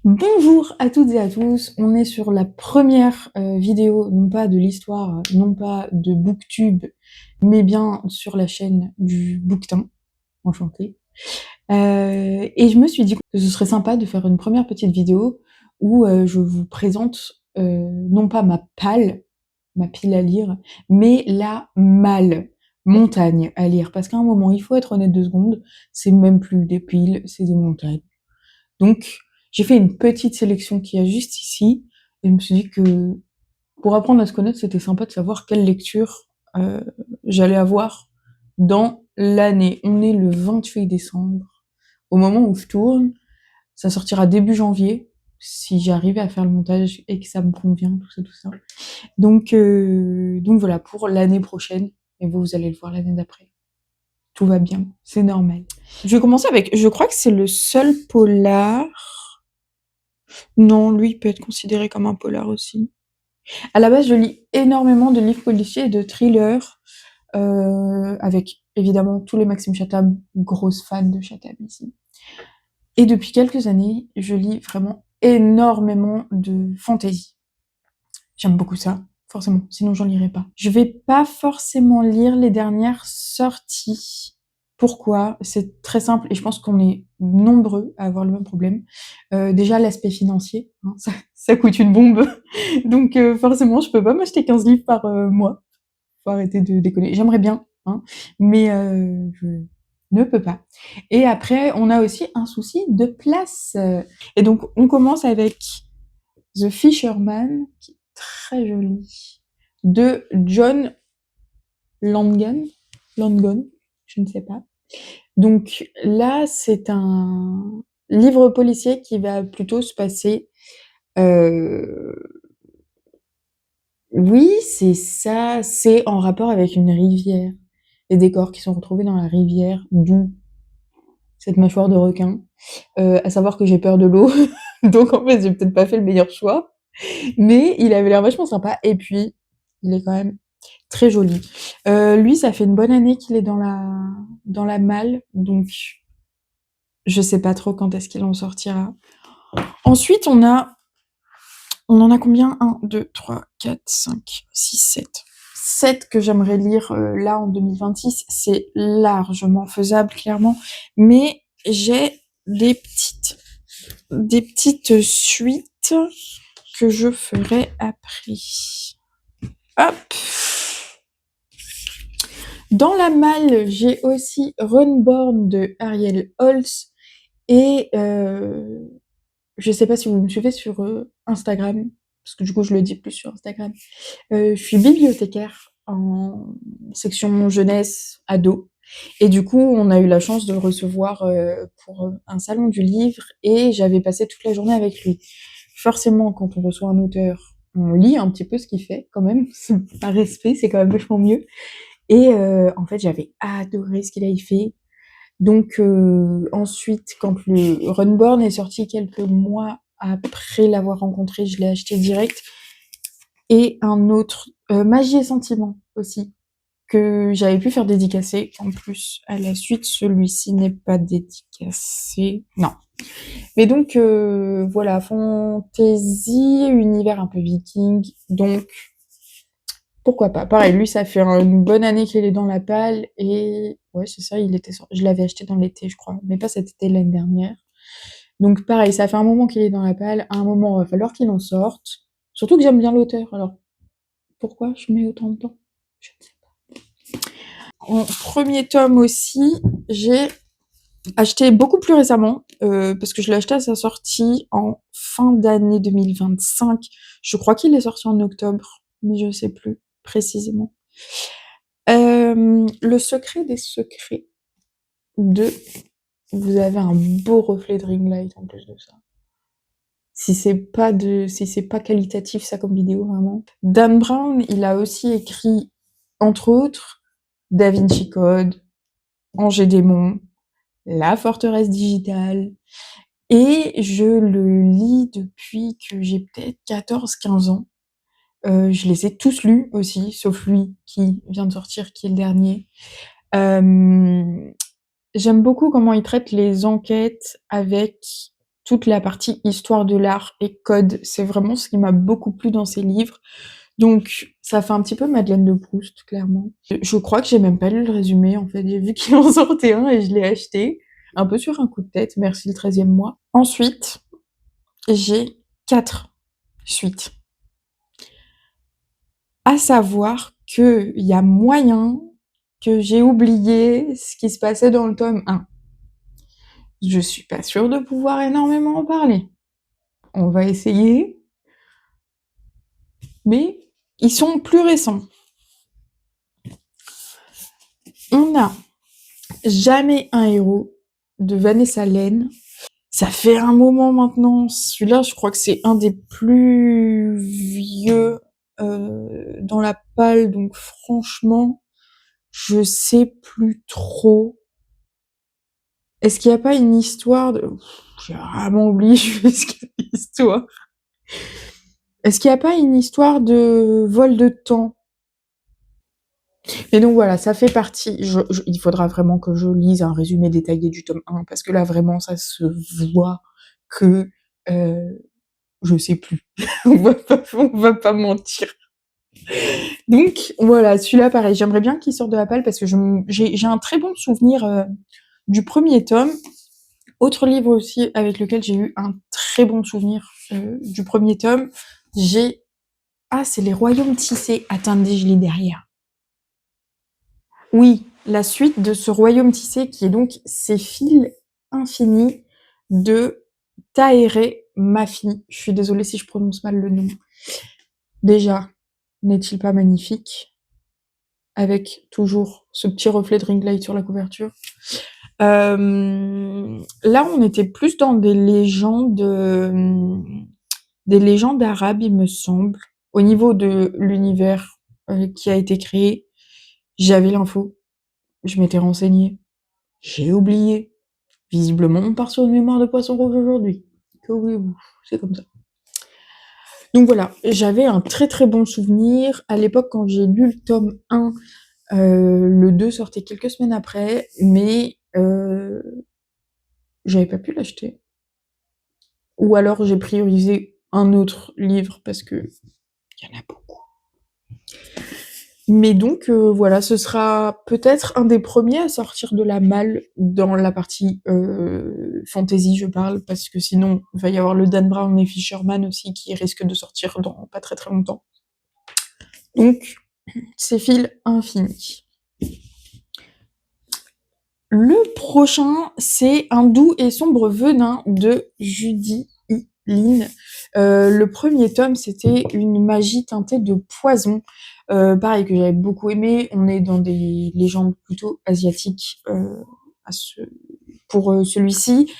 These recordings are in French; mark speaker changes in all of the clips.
Speaker 1: Bonjour à toutes et à tous, on est sur la première vidéo, non pas de l'histoire, non pas de Booktube, mais bien sur la chaîne du Booktin, enchantée. Et je me suis dit que ce serait sympa de faire une première petite vidéo où je vous présente non pas ma palle, ma pile à lire, mais la malle, montagne à lire. Parce qu'à un moment, il faut être honnête 2 secondes, c'est même plus des piles, c'est des montagnes. Donc, j'ai fait une petite sélection qu'il y a juste ici, et je me suis dit que pour apprendre à se connaître, c'était sympa de savoir quelle lecture j'allais avoir dans l'année. On est le 28 décembre. Au moment où je tourne, ça sortira début janvier, si j'arrive à faire le montage et que ça me convient, tout ça, tout ça. Donc voilà, pour l'année prochaine, et vous allez le voir l'année d'après. Tout va bien, c'est normal. Je vais commencer avec, je crois que c'est le seul polar. Non, lui, il peut être considéré comme un polar aussi. À la base, je lis énormément de livres policiers et de thrillers, avec évidemment tous les Maxime Chatham, grosse fan de Chatham ici. Et depuis quelques années, je lis vraiment énormément de fantasy. J'aime beaucoup ça, forcément, sinon j'en lirai pas. Je vais pas forcément lire les dernières sorties. Pourquoi? C'est très simple et je pense qu'on est nombreux à avoir le même problème. Déjà l'aspect financier, hein, ça coûte une bombe. Donc forcément, je peux pas m'acheter 15 livres par mois. Faut arrêter de déconner. J'aimerais bien, hein, mais je ne peux pas. Et après, on a aussi un souci de place. Et donc, on commence avec The Fisherman, qui est très joli, de John Langan, je ne sais pas. Donc là, c'est un livre policier qui va plutôt se passer. Oui, c'est ça, c'est en rapport avec une rivière. Les décors qui sont retrouvés dans la rivière, d'où cette mâchoire de requin. À savoir que j'ai peur de l'eau, donc en fait, j'ai peut-être pas fait le meilleur choix. Mais il avait l'air vachement sympa, et puis il est quand même très joli. Lui, ça fait une bonne année qu'il est dans la malle, donc je sais pas trop quand est-ce qu'il en sortira. Ensuite, on en a combien? 1, 2, 3, 4, 5, 6, 7. 7 que j'aimerais lire là en 2026, c'est largement faisable, clairement, mais j'ai des petites suites que je ferai après. Hop. Dans la malle, j'ai aussi Runborn de Ariel Holz et je sais pas si vous me suivez sur Instagram, parce que du coup je le dis plus sur Instagram. Je suis bibliothécaire en section jeunesse ado, et du coup on a eu la chance de le recevoir pour un salon du livre, et j'avais passé toute la journée avec lui. Forcément, quand on reçoit un auteur, on lit un petit peu ce qu'il fait quand même, par respect, c'est quand même vachement mieux. Et en fait, j'avais adoré ce qu'il avait fait. Donc ensuite, quand le Runborn est sorti quelques mois après l'avoir rencontré, je l'ai acheté direct. Et un autre, Magie et Sentiments aussi, que j'avais pu faire dédicacer. En plus, à la suite, celui-ci n'est pas dédicacé. Non. Mais donc voilà, fantasy, univers un peu viking, donc pourquoi pas. Pareil, lui, ça fait une bonne année qu'il est dans la palle, et ouais, c'est ça, il était je l'avais acheté dans l'été, je crois, mais pas cet été, l'année dernière. Donc pareil, ça fait un moment qu'il est dans la palle, à un moment, il va falloir qu'il en sorte. Surtout que j'aime bien l'auteur, alors pourquoi je mets autant de temps? Je ne sais pas. En premier tome aussi, j'ai acheté beaucoup plus récemment, parce que je l'ai acheté à sa sortie en fin d'année 2025. Je crois qu'il est sorti en octobre, mais je sais plus précisément. Le secret des secrets de... Vous avez un beau reflet de ring light en plus de ça. Si c'est pas qualitatif ça comme vidéo, vraiment. Dan Brown, il a aussi écrit, entre autres, Da Vinci Code, Ange et Démon, La Forteresse Digitale, et je le lis depuis que j'ai peut-être 14-15 ans. Je les ai tous lus aussi, sauf lui qui vient de sortir, qui est le dernier. J'aime beaucoup comment il traite les enquêtes avec toute la partie histoire de l'art et code, c'est vraiment ce qui m'a beaucoup plu dans ces livres. Donc ça fait un petit peu Madeleine de Proust, clairement. Je crois que j'ai même pas lu le résumé, en fait. J'ai vu qu'il en sortait un et je l'ai acheté, un peu sur un coup de tête, merci le 13e mois. Ensuite, j'ai 4 suites. À savoir qu'il y a moyen que j'ai oublié ce qui se passait dans le tome 1. Je suis pas sûre de pouvoir énormément en parler. On va essayer. Mais ils sont plus récents. On a Jamais un héros de Vanessa Lane. Ça fait un moment maintenant. Celui-là, je crois que c'est un des plus vieux dans la palle. Donc franchement, je sais plus trop. Est-ce qu'il n'y a pas une histoire de... J'ai vraiment oublié ce qu'il y a l'histoire. Est-ce qu'il n'y a pas une histoire de vol de temps? Et donc voilà, ça fait partie... il faudra vraiment que je lise un résumé détaillé du tome 1, parce que là, vraiment, ça se voit que... je sais plus. on va pas mentir. Donc voilà, celui-là, pareil, j'aimerais bien qu'il sorte de la palle, parce que j'ai un très bon souvenir du premier tome. Autre livre aussi avec lequel j'ai eu un très bon souvenir du premier tome, c'est Les Royaumes tissés. Attendez, je l'ai derrière. Oui, la suite de ce Royaume tissé qui est donc Ces fils infinis de Tahereh Mafi. Je suis désolée si je prononce mal le nom. Déjà, n'est-il pas magnifique? Avec toujours ce petit reflet de ring light sur la couverture. Là, on était plus dans des légendes arabes, il me semble. Au niveau de l'univers qui a été créé, j'avais l'info, je m'étais renseignée, j'ai oublié. Visiblement, on part sur une mémoire de poisson rouge aujourd'hui. Que voulez-vous, c'est comme ça. Donc voilà, j'avais un très très bon souvenir. À l'époque, quand j'ai lu le tome 1, le 2 sortait quelques semaines après, mais j'avais pas pu l'acheter. Ou alors j'ai priorisé un autre livre parce que il y en a beaucoup. Mais donc voilà, ce sera peut-être un des premiers à sortir de la malle dans la partie fantasy, je parle, parce que sinon il va y avoir le Dan Brown et Fisherman aussi qui risquent de sortir dans pas très très longtemps. Donc, Ces fils infinis. Le prochain, c'est Un doux et sombre venin de Judy Lynn. Le premier tome, c'était une magie teintée de poison. Pareil, que j'avais beaucoup aimé. On est dans des légendes plutôt asiatiques pour celui-ci.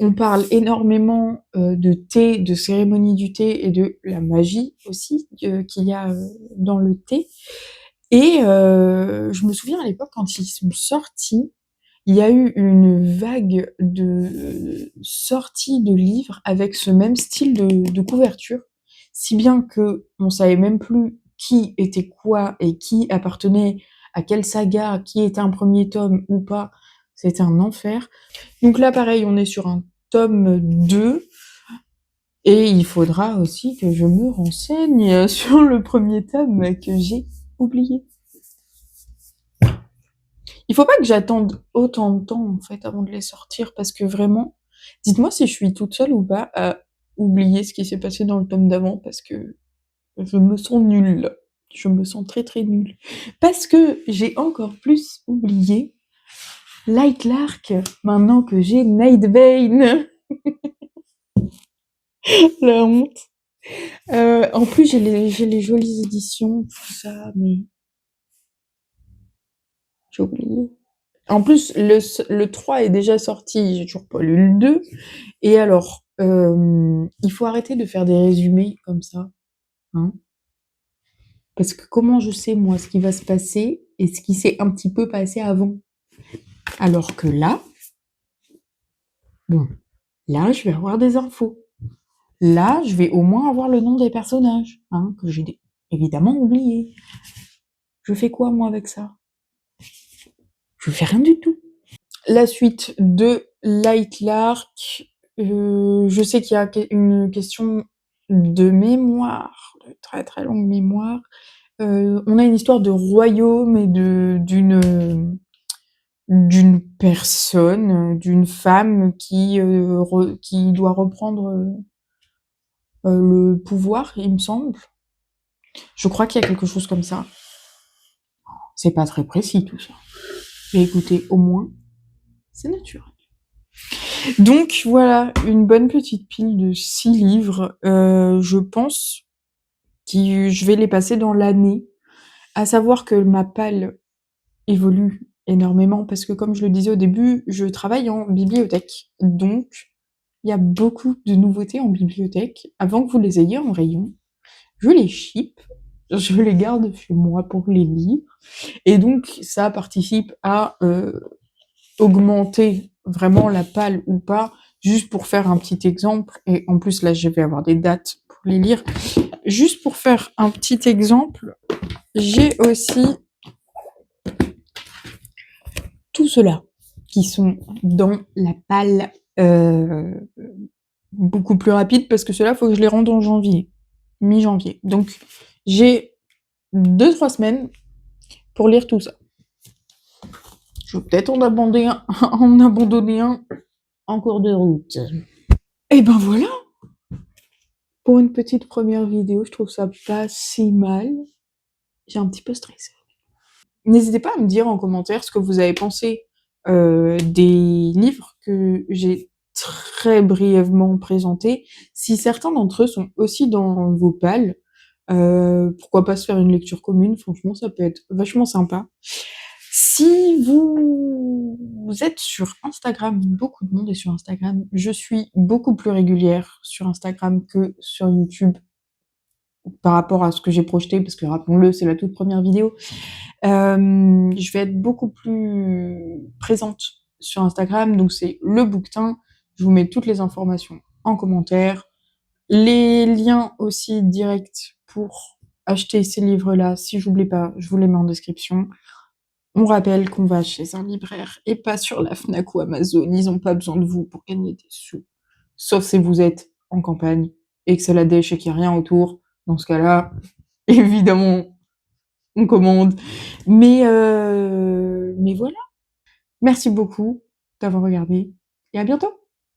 Speaker 1: On parle énormément de thé, de cérémonie du thé et de la magie aussi qu'il y a dans le thé. Et je me souviens à l'époque, quand ils sont sortis, il y a eu une vague de sorties de livres avec ce même style de couverture, si bien que on savait même plus qui était quoi et qui appartenait à quelle saga, qui était un premier tome ou pas. C'était un enfer. Donc là, pareil, on est sur un tome 2, et il faudra aussi que je me renseigne sur le premier tome que j'ai oublié. Il faut pas que j'attende autant de temps, en fait, avant de les sortir, parce que vraiment, dites-moi si je suis toute seule ou pas à oublier ce qui s'est passé dans le tome d'avant, parce que je me sens nulle. Je me sens très très nulle. Parce que j'ai encore plus oublié Light Lark, maintenant que j'ai Nightbane. La honte. En plus, j'ai les jolies éditions, tout ça, mais j'ai oublié. En plus, le 3 est déjà sorti, j'ai toujours pas lu le 2. Et alors, il faut arrêter de faire des résumés comme ça, hein. Parce que comment je sais, moi, ce qui va se passer et ce qui s'est un petit peu passé avant? Alors que là, bon, là, je vais avoir des infos. Là, je vais au moins avoir le nom des personnages, hein, que j'ai évidemment oublié. Je fais quoi, moi, avec ça? Je fais rien du tout. La suite de Light Lark, Je sais qu'il y a une question de mémoire, de très, très longue mémoire. On a une histoire de royaume et d'une personne, d'une femme qui doit reprendre le pouvoir, il me semble. Je crois qu'il y a quelque chose comme ça. C'est pas très précis tout ça. Mais écoutez, au moins, c'est naturel. Donc voilà, une bonne petite pile de 6 livres. Je pense que je vais les passer dans l'année. À savoir que ma palle évolue énormément parce que comme je le disais au début, je travaille en bibliothèque. Donc, il y a beaucoup de nouveautés en bibliothèque. Avant que vous les ayez en rayon, je les ship, je les garde chez moi pour les lire. Et donc, ça participe à augmenter vraiment la palle ou pas. Juste pour faire un petit exemple, et en plus là je vais avoir des dates pour les lire. Juste pour faire un petit exemple, j'ai aussi tout cela qui sont dans la palle beaucoup plus rapide parce que cela faut que je les rende en janvier, mi-janvier. Donc j'ai 2-3 semaines pour lire tout ça. Je vais peut-être en abandonner un en cours de route. Et ben voilà. Pour une petite première vidéo, je trouve ça pas si mal. J'ai un petit peu stressé. N'hésitez pas à me dire en commentaire ce que vous avez pensé des livres que j'ai très brièvement présentés. Si certains d'entre eux sont aussi dans vos pales, pourquoi pas se faire une lecture commune, franchement ça peut être vachement sympa. Si vous êtes sur Instagram, beaucoup de monde est sur Instagram, je suis beaucoup plus régulière sur Instagram que sur YouTube par rapport à ce que j'ai projeté, parce que rappelons-le, c'est la toute première vidéo. Je vais être beaucoup plus présente sur Instagram, donc c'est le bouquetin. Je vous mets toutes les informations en commentaire, les liens aussi directs pour acheter ces livres-là. Si j'oublie pas, je vous les mets en description. On rappelle qu'on va chez un libraire et pas sur la Fnac ou Amazon. Ils ont pas besoin de vous pour gagner des sous. Sauf si vous êtes en campagne et que c'est la dèche et qu'il n'y a rien autour. Dans ce cas-là, évidemment, on commande. Mais voilà. Merci beaucoup d'avoir regardé et à bientôt.